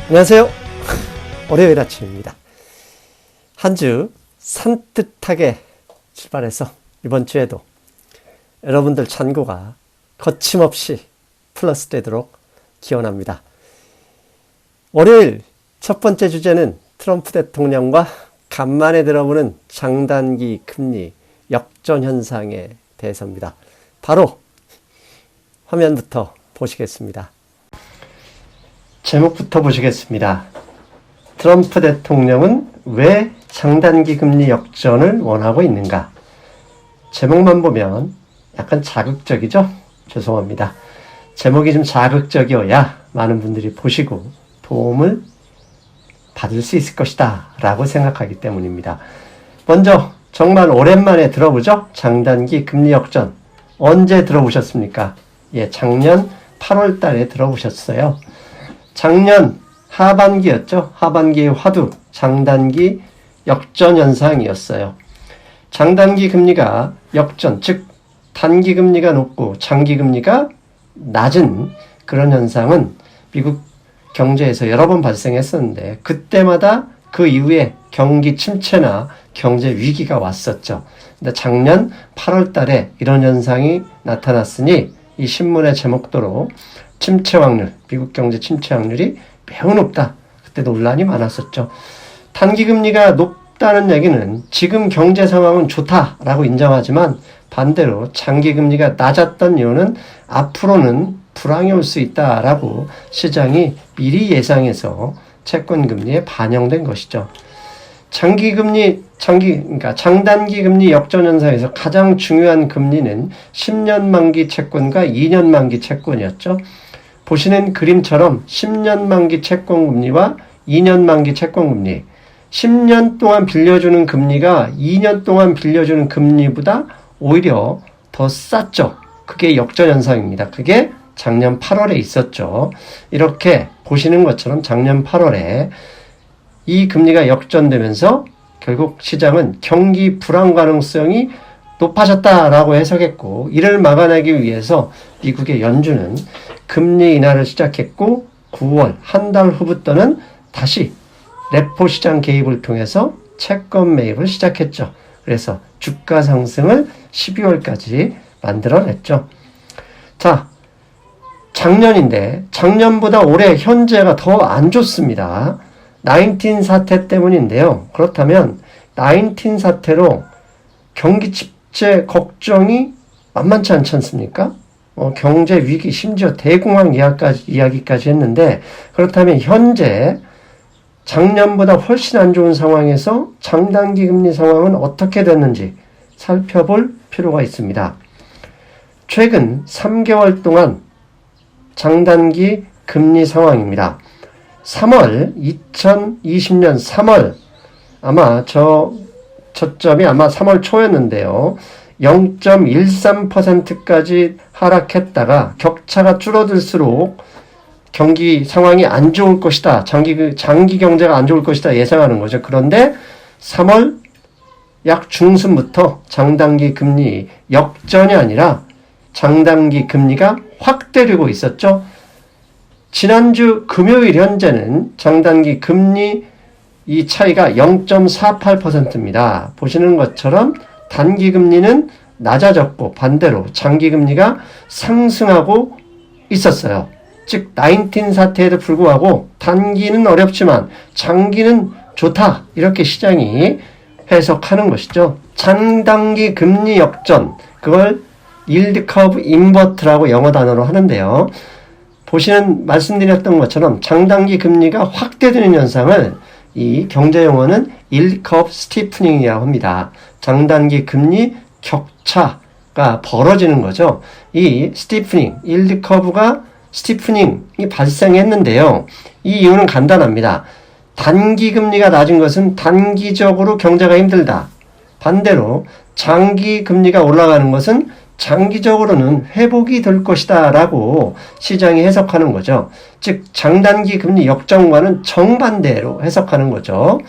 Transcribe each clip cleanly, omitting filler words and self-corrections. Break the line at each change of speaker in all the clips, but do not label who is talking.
안녕하세요. 월요일 아침입니다. 한 주 산뜻하게 출발해서 이번 주에도 여러분들 찬구가 거침없이 플러스 되도록 기원합니다. 월요일 첫 번째 주제는 트럼프 대통령과 간만에 들어보는 장단기 금리 역전 현상에 대해서입니다. 바로 화면부터 보시겠습니다. 제목부터 보시겠습니다. 트럼프 대통령은 왜 장단기 금리 역전을 원하고 있는가? 제목만 보면 약간 자극적이죠? 죄송합니다. 제목이 좀 자극적이어야 많은 분들이 보시고 도움을 받을 수 있을 것이다 라고 생각하기 때문입니다. 먼저 정말 오랜만에 들어보죠? 장단기 금리 역전. 언제 들어보셨습니까? 작년 8월 달에 들어보셨어요. 작년 하반기였죠. 하반기의 화두, 장단기 역전 현상이었어요. 장단기 금리가 역전, 즉 단기 금리가 높고 장기 금리가 낮은 그런 현상은 미국 경제에서 여러 번 발생했었는데 그때마다 그 이후에 경기 침체나 경제 위기가 왔었죠. 근데 작년 8월 달에 이런 현상이 나타났으니 이 신문의 제목대로 침체 확률, 미국 경제 침체 확률이 매우 높다. 그때 논란이 많았었죠. 단기 금리가 높다는 얘기는 지금 경제 상황은 좋다라고 인정하지만 반대로 장기 금리가 낮았던 이유는 앞으로는 불황이 올 수 있다라고 시장이 미리 예상해서 채권 금리에 반영된 것이죠. 그러니까 장단기 금리 역전 현상에서 가장 중요한 금리는 10년 만기 채권과 2년 만기 채권이었죠. 보시는 그림처럼 10년 만기 채권 금리와 2년 만기 채권 금리, 10년 동안 빌려주는 금리가 2년 동안 빌려주는 금리보다 오히려 더 쌌죠. 그게 역전 현상입니다. 그게 작년 8월에 있었죠. 이렇게 보시는 것처럼 작년 8월에 이 금리가 역전되면서 결국 시장은 경기 불황 가능성이 높아졌다라고 해석했고, 이를 막아내기 위해서 미국의 연준은 금리 인하를 시작했고 9월 한 달 후부터는 다시 레포 시장 개입을 통해서 채권 매입을 시작했죠. 그래서 주가 상승을 12월까지 만들어냈죠. 자, 작년인데 작년보다 올해 현재가 더 안 좋습니다. 19 사태 때문인데요. 그렇다면 19 사태로 경기 침체 걱정이 만만치 않지 않습니까? 경제 위기, 심지어 대공황 이야기까지 했는데, 그렇다면 현재 작년보다 훨씬 안 좋은 상황에서 장단기 금리 상황은 어떻게 됐는지 살펴볼 필요가 있습니다. 최근 3개월 동안 장단기 금리 상황입니다. 2020년 3월, 아마 저점이 아마 3월 초였는데요. 0.13%까지 하락했다가 격차가 줄어들수록 경기 상황이 안 좋을 것이다. 장기 경제가 안 좋을 것이다 예상하는 거죠. 그런데 3월 약 중순부터 장단기 금리 역전이 아니라 장단기 금리가 확대되고 있었죠. 지난주 금요일 현재는 장단기 금리 이 차이가 0.48%입니다. 보시는 것처럼 단기 금리는 낮아졌고 반대로 장기 금리가 상승하고 있었어요. 즉 19 사태에도 불구하고 단기는 어렵지만 장기는 좋다, 이렇게 시장이 해석하는 것이죠. 장단기 금리 역전, 그걸 yield curve invert라고 영어 단어로 하는데요. 보시는 말씀드렸던 것처럼 장단기 금리가 확대되는 현상을 이 경제 용어는 yield curve steepening이라고 합니다. 장단기 금리 격차가 벌어지는 거죠. 이 steepening, yield curve가 steepening이 발생했는데요. 이 이유는 간단합니다. 단기 금리가 낮은 것은 단기적으로 경제가 힘들다. 반대로 장기 금리가 올라가는 것은 장기적으로는 회복이 될 것이다 라고 시장이 해석하는 거죠. 즉 장단기 금리 역전과는 정반대로 해석하는 거죠.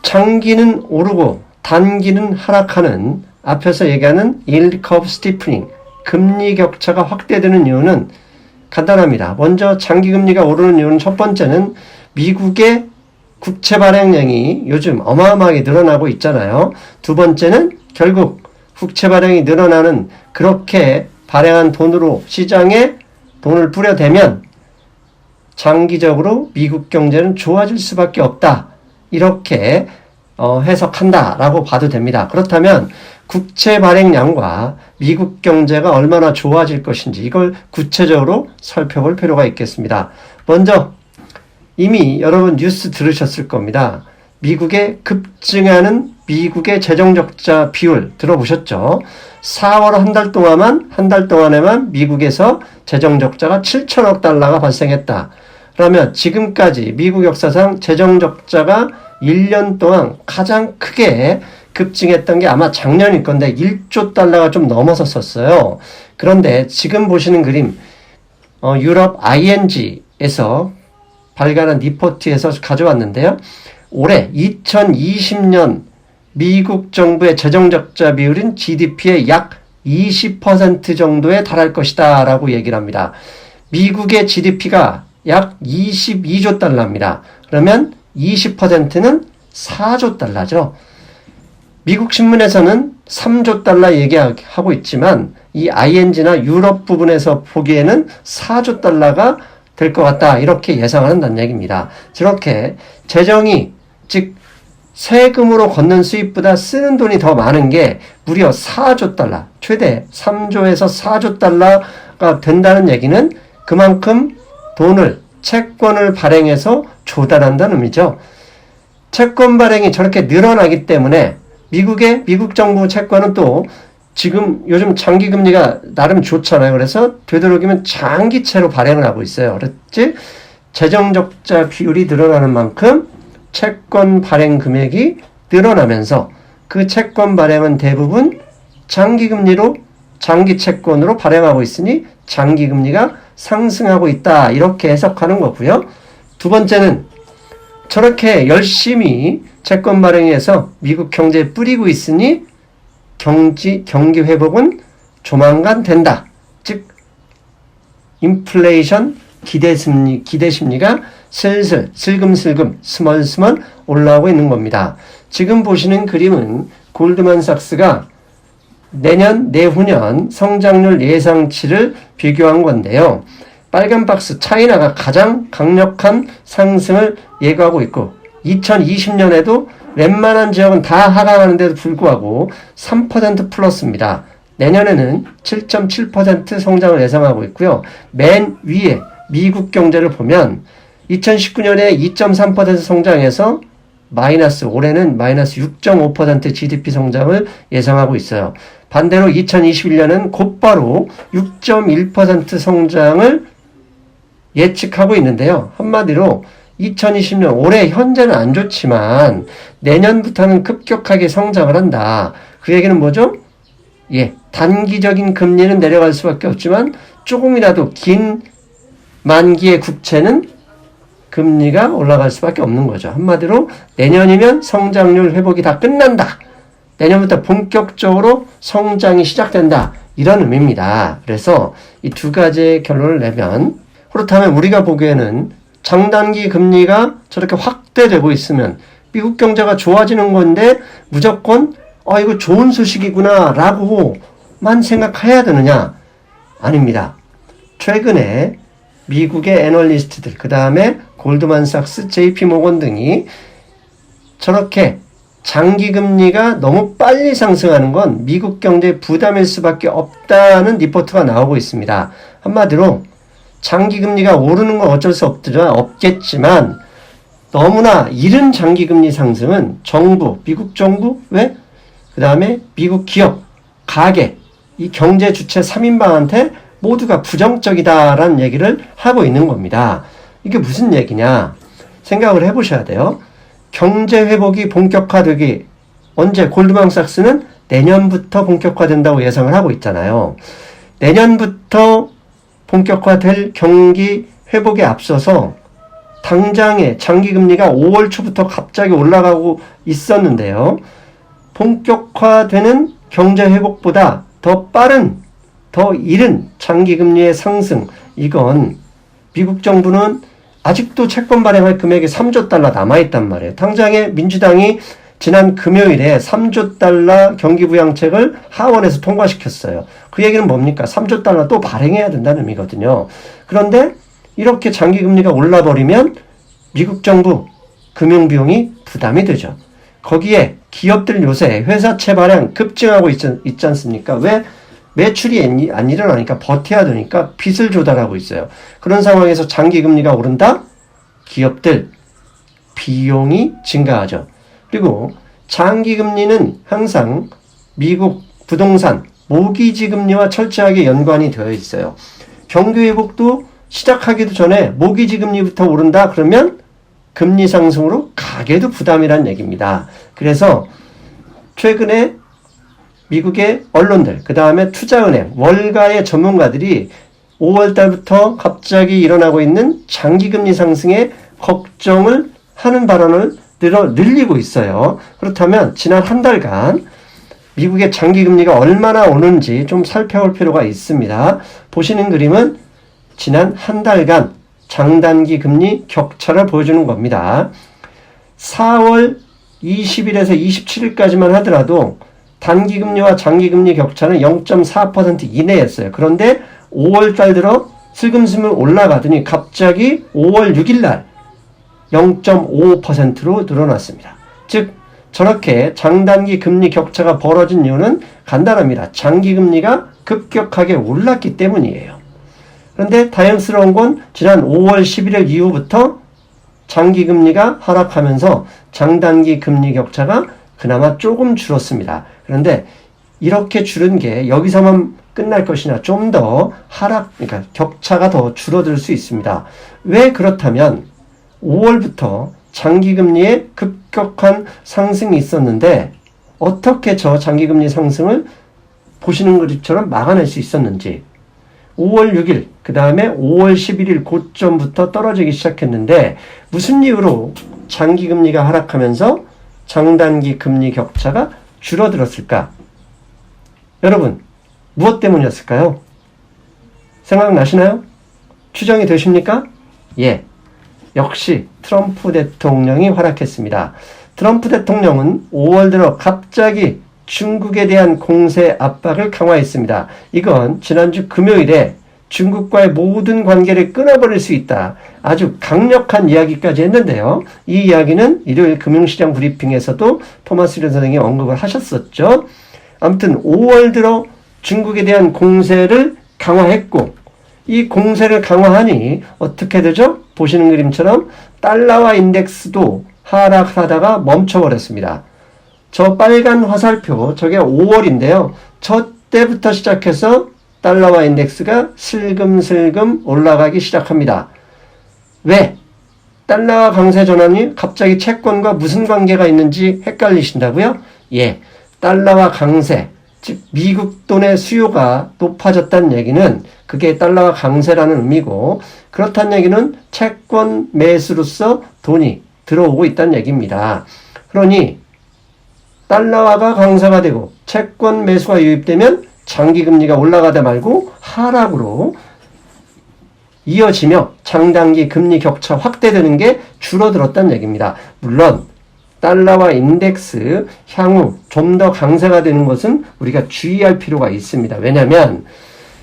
장기는 오르고 단기는 하락하는 앞에서 얘기하는 yield curve steepening, 금리 격차가 확대되는 이유는 간단합니다. 먼저 장기금리가 오르는 이유는 첫 번째는 미국의 국채 발행량이 요즘 어마어마하게 늘어나고 있잖아요. 두 번째는 결국 국채 발행이 늘어나는 그렇게 발행한 돈으로 시장에 돈을 뿌려대면 장기적으로 미국 경제는 좋아질 수밖에 없다. 이렇게 해석한다라고 봐도 됩니다. 그렇다면 국채 발행량과 미국 경제가 얼마나 좋아질 것인지 이걸 구체적으로 살펴볼 필요가 있겠습니다. 먼저 이미 여러분 뉴스 들으셨을 겁니다. 미국의 급증하는 미국의 재정적자 비율 들어보셨죠? 4월 한 달 동안에만 미국에서 재정적자가 7천억 달러가 발생했다. 그러면 지금까지 미국 역사상 재정적자가 1년 동안 가장 크게 급증했던 게 아마 작년일 건데 1조 달러가 좀 넘어섰었어요. 그런데 지금 보시는 그림 유럽 ING에서 발간한 리포트에서 가져왔는데요. 올해 2020년 미국 정부의 재정적자 비율은 GDP의 약 20% 정도에 달할 것이다 라고 얘기를 합니다. 미국의 GDP가 약 22조 달러입니다. 그러면 20%는 4조 달러죠. 미국 신문에서는 3조 달러 얘기하고 있지만 이 ING나 유럽 부분에서 보기에는 4조 달러가 될 것 같다 이렇게 예상을 한다는 얘기입니다. 저렇게 재정이 즉 세금으로 걷는 수입보다 쓰는 돈이 더 많은 게 무려 4조 달러 최대 3조에서 4조 달러가 된다는 얘기는 그만큼 돈을 채권을 발행해서 조달한다는 의미죠. 채권 발행이 저렇게 늘어나기 때문에 미국 정부 채권은 또 지금 요즘 장기금리가 나름 좋잖아요. 그래서 되도록이면 장기채로 발행을 하고 있어요. 그렇지? 재정적자 비율이 늘어나는 만큼 채권 발행 금액이 늘어나면서 그 채권 발행은 대부분 장기금리로 장기 채권으로 발행하고 있으니 장기금리가 상승하고 있다. 이렇게 해석하는 거고요. 두 번째는 저렇게 열심히 채권 발행해서 미국 경제에 뿌리고 있으니 경기 회복은 조만간 된다. 즉 인플레이션 기대 심리가 슬금슬금 스멀스멀 올라오고 있는 겁니다. 지금 보시는 그림은 골드만삭스가 내년 내후년 성장률 예상치를 비교한 건데요. 빨간 박스 차이나가 가장 강력한 상승을 예고하고 있고 2020년에도 웬만한 지역은 다 하강하는데도 불구하고 3% 플러스입니다. 내년에는 7.7% 성장을 예상하고 있고요. 맨 위에 미국 경제를 보면 2019년에 2.3% 성장해서 올해는 마이너스 6.5% GDP 성장을 예상하고 있어요. 반대로 2021년은 곧바로 6.1% 성장을 예측하고 있는데요. 한마디로 2020년 올해 현재는 안 좋지만 내년부터는 급격하게 성장을 한다. 그 얘기는 뭐죠? 단기적인 금리는 내려갈 수밖에 없지만 조금이라도 긴 만기의 국채는 금리가 올라갈 수밖에 없는 거죠. 한마디로 내년이면 성장률 회복이 다 끝난다. 내년부터 본격적으로 성장이 시작된다. 이런 의미입니다. 그래서 이 두 가지의 결론을 내면 그렇다면 우리가 보기에는 장단기 금리가 저렇게 확대되고 있으면 미국 경제가 좋아지는 건데 무조건 이거 좋은 소식이구나 라고만 생각해야 되느냐? 아닙니다. 최근에 미국의 애널리스트들 그 다음에 골드만삭스, JP모건 등이 저렇게 장기금리가 너무 빨리 상승하는 건 미국 경제에 부담일 수밖에 없다는 리포트가 나오고 있습니다. 한마디로 장기금리가 오르는 건 어쩔 수 없겠지만 너무나 이른 장기금리 상승은 미국 정부, 그 다음에 미국 기업, 가계, 이 경제 주체 3인방한테 모두가 부정적이다라는 얘기를 하고 있는 겁니다. 이게 무슨 얘기냐? 생각을 해보셔야 돼요. 경제 회복이 본격화되기 언제 골드만삭스는 내년부터 본격화된다고 예상을 하고 있잖아요. 내년부터 본격화될 경기 회복에 앞서서 당장에 장기금리가 5월 초부터 갑자기 올라가고 있었는데요. 본격화되는 경제 회복보다 더 빠른, 더 이른 장기금리의 상승 이건 미국 정부는 아직도 채권 발행할 금액이 3조 달러 남아있단 말이에요. 당장에 민주당이 지난 금요일에 3조 달러 경기부양책을 하원에서 통과시켰어요. 그 얘기는 뭡니까? 3조 달러 또 발행해야 된다는 의미거든요. 그런데 이렇게 장기금리가 올라버리면 미국 정부 금융비용이 부담이 되죠. 거기에 기업들 요새 회사채 발행 급증하고 있지 않습니까? 왜? 매출이 안 일어나니까 버텨야 되니까 빚을 조달하고 있어요. 그런 상황에서 장기금리가 오른다? 기업들 비용이 증가하죠. 그리고 장기금리는 항상 미국 부동산 모기지 금리와 철저하게 연관이 되어 있어요. 경기 회복도 시작하기도 전에 모기지 금리부터 오른다 그러면 금리 상승으로 가계도 부담이란 얘기입니다. 그래서 최근에 미국의 언론들, 그 다음에 투자은행, 월가의 전문가들이 5월 달부터 갑자기 일어나고 있는 장기금리 상승에 걱정을 하는 발언을 늘리고 있어요. 그렇다면 지난 한 달간 미국의 장기금리가 얼마나 오는지 좀 살펴볼 필요가 있습니다. 보시는 그림은 지난 한 달간 장단기 금리 격차를 보여주는 겁니다. 4월 20일에서 27일까지만 하더라도 단기금리와 장기금리 격차는 0.4% 이내였어요. 그런데 5월 달 들어 슬금슬금 올라가더니 갑자기 5월 6일 날 0.55%로 늘어났습니다. 즉 저렇게 장단기 금리 격차가 벌어진 이유는 간단합니다. 장기금리가 급격하게 올랐기 때문이에요. 그런데 다행스러운 건 지난 5월 11일 이후부터 장기금리가 하락하면서 장단기 금리 격차가 그나마 조금 줄었습니다. 그런데 이렇게 줄은 게 여기서만 끝날 것이냐, 좀 더 그러니까 격차가 더 줄어들 수 있습니다. 왜 그렇다면 5월부터 장기금리에 급격한 상승이 있었는데 어떻게 저 장기금리 상승을 보시는 그림처럼 막아낼 수 있었는지, 5월 6일, 그 다음에 5월 11일 고점부터 떨어지기 시작했는데 무슨 이유로 장기금리가 하락하면서 장단기 금리 격차가 줄어들었을까? 여러분, 무엇 때문이었을까요? 생각나시나요? 추정이 되십니까? 예. 역시 트럼프 대통령이 활약했습니다. 트럼프 대통령은 5월 들어 갑자기 중국에 대한 공세 압박을 강화했습니다. 이건 지난주 금요일에 중국과의 모든 관계를 끊어버릴 수 있다. 아주 강력한 이야기까지 했는데요. 이 이야기는 일요일 금융시장 브리핑에서도 토마스 리 선생이 언급을 하셨었죠. 아무튼 5월 들어 중국에 대한 공세를 강화했고 이 공세를 강화하니 어떻게 되죠? 보시는 그림처럼 달러와 인덱스도 하락하다가 멈춰버렸습니다. 저 빨간 화살표, 저게 5월인데요. 저 때부터 시작해서 달러와 인덱스가 슬금슬금 올라가기 시작합니다. 왜? 달러와 강세 전환이 갑자기 채권과 무슨 관계가 있는지 헷갈리신다고요? 예, 달러와 강세, 즉 미국 돈의 수요가 높아졌다는 얘기는 그게 달러와 강세라는 의미고, 그렇다는 얘기는 채권 매수로서 돈이 들어오고 있다는 얘기입니다. 그러니 달러화가 강세가 되고 채권 매수가 유입되면 장기금리가 올라가다 말고 하락으로 이어지며 장단기 금리 격차 확대되는 게 줄어들었다는 얘기입니다. 물론 달러와 인덱스 향후 좀 더 강세가 되는 것은 우리가 주의할 필요가 있습니다. 왜냐하면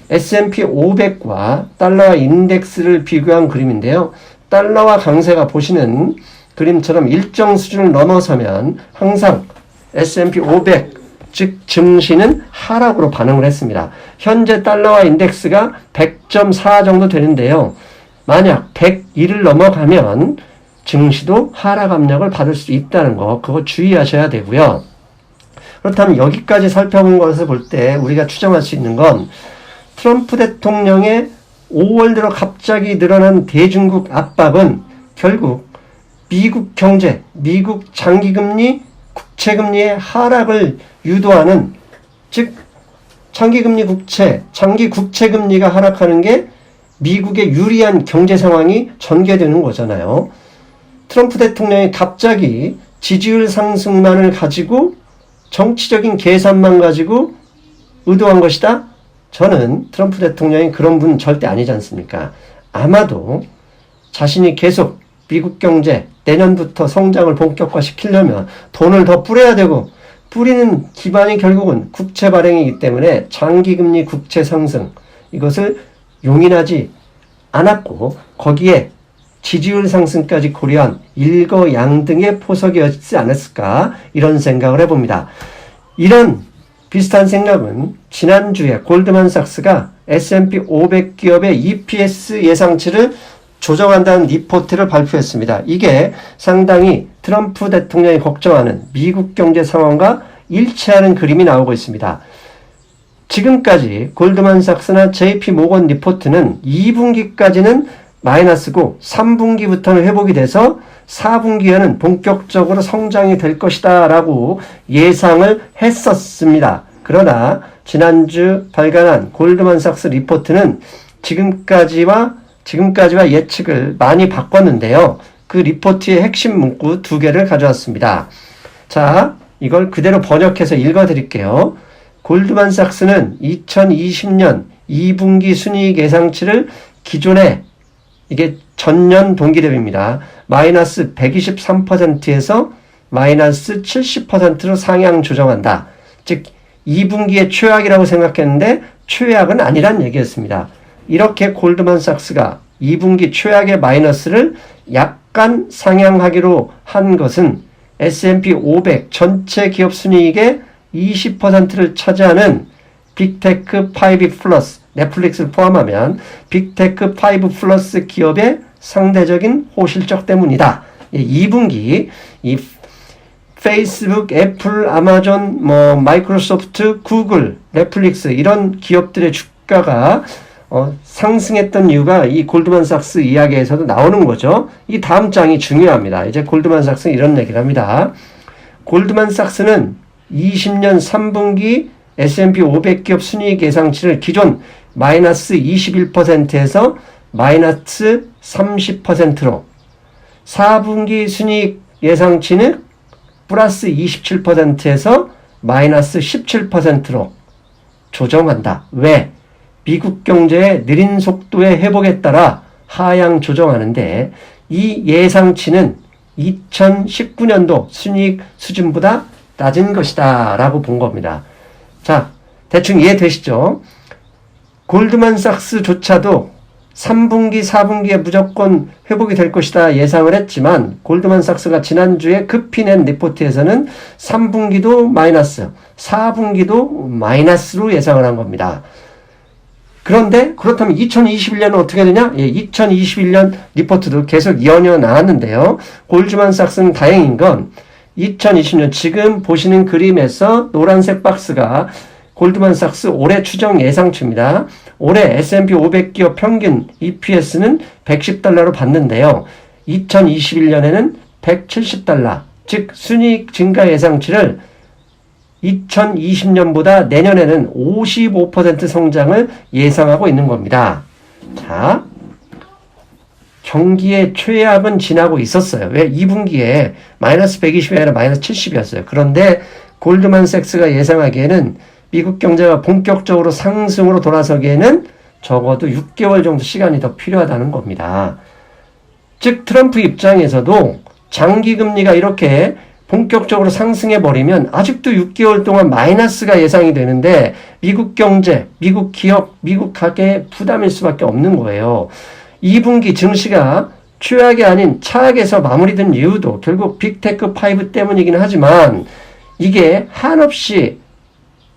S&P 500과 달러와 인덱스를 비교한 그림인데요. 달러와 강세가 보시는 그림처럼 일정 수준을 넘어서면 항상 S&P 500, 즉 증시는 하락으로 반응을 했습니다. 현재 달러와 인덱스가 100.4 정도 되는데요. 만약 101을 넘어가면 증시도 하락 압력을 받을 수 있다는 거, 그거 주의하셔야 되고요. 그렇다면 여기까지 살펴본 것을 볼 때 우리가 추정할 수 있는 건 트럼프 대통령의 5월 들어 갑자기 늘어난 대중국 압박은 결국 미국 경제, 미국 장기금리, 국채금리의 하락을 유도하는, 즉 장기금리 국채, 장기 국채금리가 하락하는 게 미국의 유리한 경제 상황이 전개되는 거잖아요. 트럼프 대통령이 갑자기 지지율 상승만을 가지고 정치적인 계산만 가지고 의도한 것이다? 저는 트럼프 대통령이 그런 분 절대 아니지 않습니까? 아마도 자신이 계속 미국 경제 내년부터 성장을 본격화시키려면 돈을 더 뿌려야 되고, 뿌리는 기반이 결국은 국채 발행이기 때문에 장기금리 국채 상승, 이것을 용인하지 않았고 거기에 지지율 상승까지 고려한 일거양등의 포석이었지 않았을까, 이런 생각을 해봅니다. 이런 비슷한 생각은 지난주에 골드만삭스가 S&P 500 기업의 EPS 예상치를 조정한다는 리포트를 발표했습니다. 이게 상당히 트럼프 대통령이 걱정하는 미국 경제 상황과 일치하는 그림이 나오고 있습니다. 지금까지 골드만삭스나 JP모건 리포트는 2분기까지는 마이너스고 3분기부터는 회복이 돼서 4분기에는 본격적으로 성장이 될 것이다 라고 예상을 했었습니다. 그러나 지난주 발간한 골드만삭스 리포트는 지금까지와 예측을 많이 바꿨는데요. 그 리포트의 핵심 문구 2개를 가져왔습니다. 자, 이걸 그대로 번역해서 읽어드릴게요. 골드만삭스는 2020년 2분기 순이익 예상치를 기존에, 이게 전년 동기 대비입니다, 마이너스 123%에서 마이너스 70%로 상향 조정한다. 즉 2분기의 최악이라고 생각했는데 최악은 아니란 얘기였습니다. 이렇게 골드만삭스가 2분기 최악의 마이너스를 약간 상향하기로 한 것은 S&P 500 전체 기업 순이익의 20%를 차지하는 빅테크 5 플러스, 넷플릭스를 포함하면 빅테크 5 플러스 기업의 상대적인 호실적 때문이다. 2분기 이 페이스북, 애플, 아마존, 마이크로소프트, 구글, 넷플릭스 이런 기업들의 주가가 상승했던 이유가 이 골드만삭스 이야기에서도 나오는 거죠. 이 다음 장이 중요합니다. 이제 골드만삭스는 이런 얘기를 합니다. 골드만삭스는 20년 3분기 S&P 500 기업 순이익 예상치를 기존 마이너스 21%에서 마이너스 30%로, 4분기 순이익 예상치는 플러스 27%에서 마이너스 17%로 조정한다. 왜? 미국 경제의 느린 속도의 회복에 따라 하향 조정하는데 이 예상치는 2019년도 순이익 수준보다 낮은 것이다 라고 본 겁니다. 자, 대충 이해되시죠? 골드만삭스조차도 3분기, 4분기에 무조건 회복이 될 것이다 예상을 했지만 골드만삭스가 지난주에 급히 낸 리포트에서는 3분기도 마이너스, 4분기도 마이너스로 예상을 한 겁니다. 그런데 그렇다면 2021년은 어떻게 되냐? 2021년 리포트도 계속 이어져 나왔는데요. 골드만삭스는 다행인 건 2020년 지금 보시는 그림에서 노란색 박스가 골드만삭스 올해 추정 예상치입니다. 올해 S&P 500 기업 평균 EPS는 110달러로 봤는데요. 2021년에는 170달러, 즉 순이익 증가 예상치를 2020년보다 내년에는 55% 성장을 예상하고 있는 겁니다. 자, 경기의 최악은 지나고 있었어요. 왜? 2분기에 마이너스 120이 아니라 마이너스 70이었어요. 그런데 골드만삭스가 예상하기에는 미국 경제가 본격적으로 상승으로 돌아서기에는 적어도 6개월 정도 시간이 더 필요하다는 겁니다. 즉 트럼프 입장에서도 장기금리가 이렇게 본격적으로 상승해버리면 아직도 6개월 동안 마이너스가 예상이 되는데 미국 경제, 미국 기업, 미국 가계에 부담일 수밖에 없는 거예요. 2분기 증시가 최악이 아닌 차악에서 마무리된 이유도 결국 빅테크 5 때문이긴 하지만 이게 한없이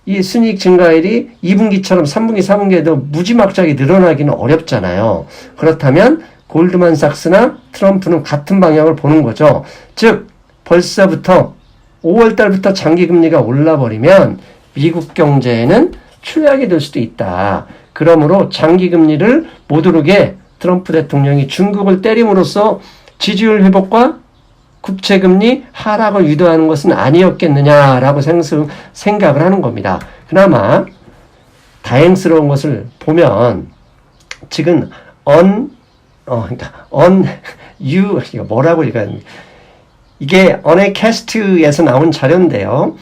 이 순이익 증가율이 2분기처럼 3분기, 4분기에도 무지막지하게 늘어나기는 어렵잖아요. 그렇다면 골드만삭스나 트럼프는 같은 방향을 보는 거죠. 즉 벌써부터 5월달부터 장기금리가 올라버리면 미국 경제에는 최악이 될 수도 있다. 그러므로 장기금리를 못 오르게 트럼프 대통령이 중국을 때림으로써 지지율 회복과 국채금리 하락을 유도하는 것은 아니었겠느냐라고 생각을 하는 겁니다. 그나마 다행스러운 것을 보면 지금 뭐라고 읽어야 됩니까? 이게 언에캐스트에서 나온 자료인데요.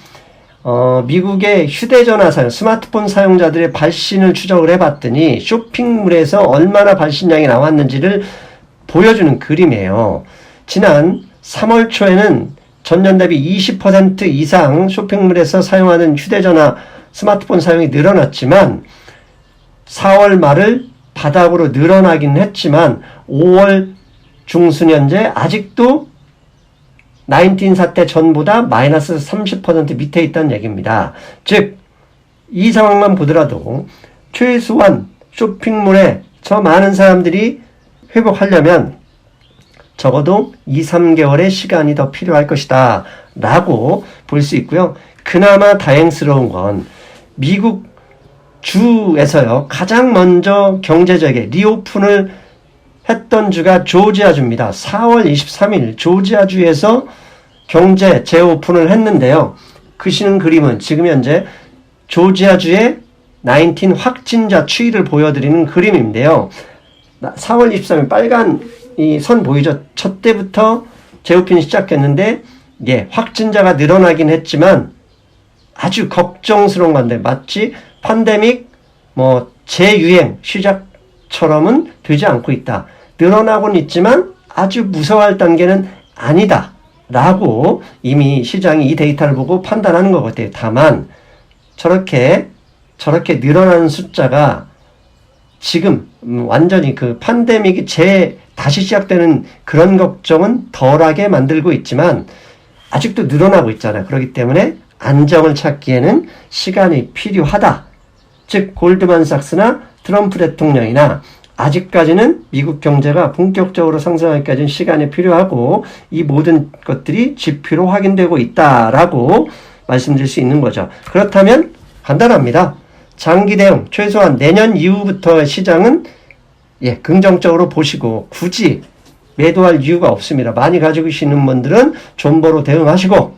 미국의 휴대전화 사용, 스마트폰 사용자들의 발신을 추적을 해봤더니 쇼핑몰에서 얼마나 발신량이 나왔는지를 보여주는 그림이에요. 지난 3월 초에는 전년 대비 20% 이상 쇼핑몰에서 사용하는 휴대전화, 스마트폰 사용이 늘어났지만 4월 말을 바닥으로 늘어나긴 했지만 5월 중순 현재 아직도 19 사태 전보다 마이너스 30% 밑에 있다는 얘기입니다. 즉, 이 상황만 보더라도 최소한 쇼핑몰에 저 많은 사람들이 회복하려면 적어도 2, 3개월의 시간이 더 필요할 것이다 라고 볼 수 있고요. 그나마 다행스러운 건 미국 주에서요, 가장 먼저 경제적에 리오픈을 했던 주가 조지아주입니다. 4월 23일 조지아주에서 경제 재오픈을 했는데요. 그시는 그림은 지금 현재 조지아주의 19 확진자 추이를 보여드리는 그림인데요. 4월 23일 빨간 이 선 보이죠? 첫 때부터 재오픈이 시작했는데 확진자가 늘어나긴 했지만 아주 걱정스러운 건데 마치 팬데믹 재유행 시작처럼은 되지 않고 있다. 늘어나고는 있지만 아주 무서워할 단계는 아니다 라고 이미 시장이 이 데이터를 보고 판단하는 것 같아요. 다만 저렇게 늘어나는 숫자가 지금 완전히 그 팬데믹이 다시 시작되는 그런 걱정은 덜하게 만들고 있지만 아직도 늘어나고 있잖아요. 그렇기 때문에 안정을 찾기에는 시간이 필요하다. 즉 골드만삭스나 트럼프 대통령이나 아직까지는 미국 경제가 본격적으로 상승하기까지는 시간이 필요하고 이 모든 것들이 지표로 확인되고 있다라고 말씀드릴 수 있는 거죠. 그렇다면 간단합니다. 장기 대응 최소한 내년 이후부터의 시장은 긍정적으로 보시고 굳이 매도할 이유가 없습니다. 많이 가지고 계시는 분들은 존버로 대응하시고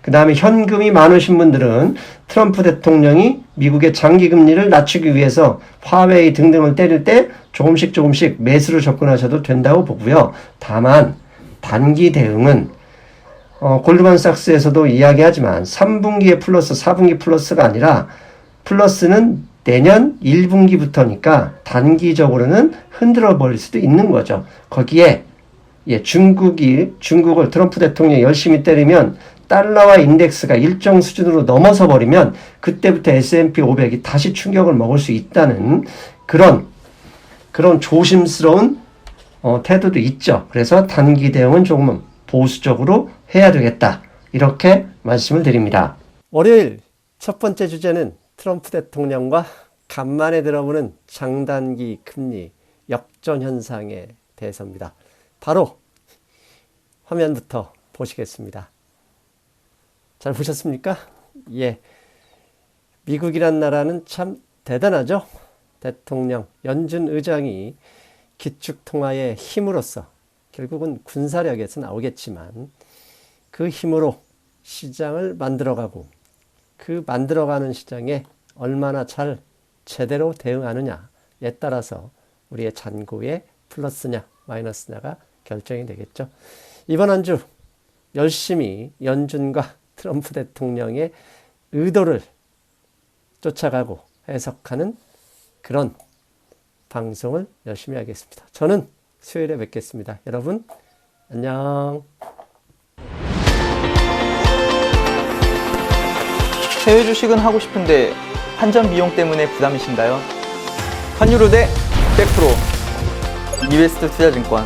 그 다음에 현금이 많으신 분들은 트럼프 대통령이 미국의 장기 금리를 낮추기 위해서 화웨이 등등을 때릴 때 조금씩 매수로 접근하셔도 된다고 보고요. 다만 단기 대응은 골드만삭스에서도 이야기하지만 3분기에 플러스 4분기 플러스가 아니라 플러스는 내년 1분기부터니까 단기적으로는 흔들어 버릴 수도 있는 거죠. 거기에 중국을 트럼프 대통령이 열심히 때리면 달러와 인덱스가 일정 수준으로 넘어서 버리면 그때부터 S&P 500이 다시 충격을 먹을 수 있다는 그런 조심스러운 태도도 있죠. 그래서 단기 대응은 조금은 보수적으로 해야 되겠다. 이렇게 말씀을 드립니다. 월요일 첫 번째 주제는 트럼프 대통령과 간만에 들어보는 장단기 금리 역전 현상에 대해서입니다. 바로 화면부터 보시겠습니다. 잘 보셨습니까? 미국이란 나라는 참 대단하죠? 대통령, 연준 의장이 기축통화의 힘으로써 결국은 군사력에서 나오겠지만 그 힘으로 시장을 만들어가고 그 만들어가는 시장에 얼마나 잘 제대로 대응하느냐에 따라서 우리의 잔고의 플러스냐 마이너스냐가 결정이 되겠죠. 이번 한 주 열심히 연준과 트럼프 대통령의 의도를 쫓아가고 해석하는 그런 방송을 열심히 하겠습니다. 저는 수요일에 뵙겠습니다. 여러분 안녕.
해외 주식은 하고 싶은데 환전 비용 때문에 부담이신가요? 환율 우대 100% 이베스트 투자증권